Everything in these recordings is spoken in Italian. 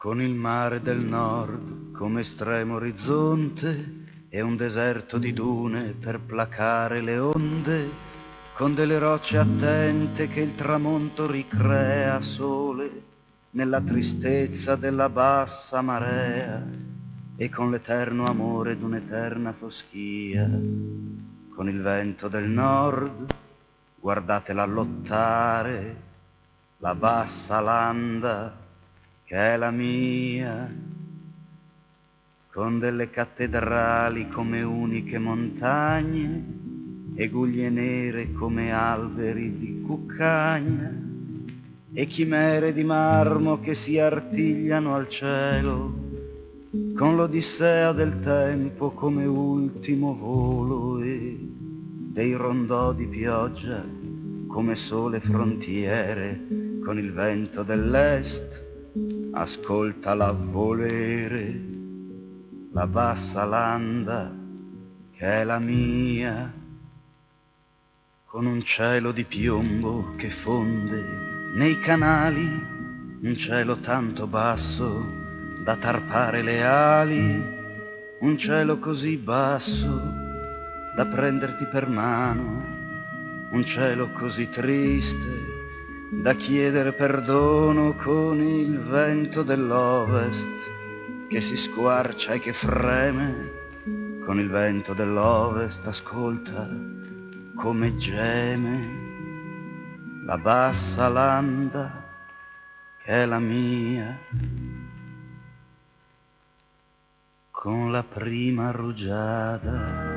con il mare del nord come estremo orizzonte e un deserto di dune per placare le onde, con delle rocce attente che il tramonto ricrea sole nella tristezza della bassa marea, e con l'eterno amore d'un'eterna foschia, con il vento del nord, guardatela lottare, la bassa landa che è la mia, con delle cattedrali come uniche montagne e guglie nere come alberi di cuccagna e chimere di marmo che si artigliano al cielo, con l'odissea del tempo come ultimo volo e dei rondò di pioggia come sole frontiere, con il vento dell'est ascoltala volere, la bassa landa che è la mia, con un cielo di piombo che fonde nei canali, un cielo tanto basso da tarpare le ali, un cielo così basso da prenderti per mano, un cielo così triste da chiedere perdono, con il vento dell'ovest che si squarcia e che freme, con il vento dell'ovest ascolta come geme la bassa landa che è la mia, con la prima rugiada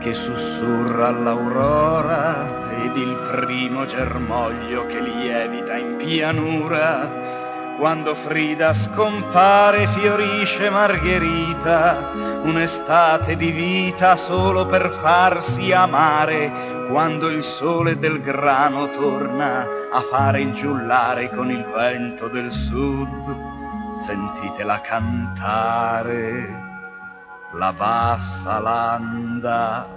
che sussurra all'aurora ed il primo germoglio che lievita in pianura, quando Frida scompare fiorisce Margherita, un'estate di vita solo per farsi amare, quando il sole del grano torna a fare il giullare con il vento del sud, sentitela cantare la bassa landa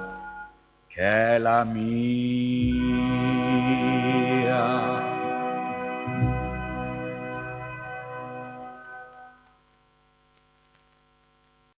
che è la mia.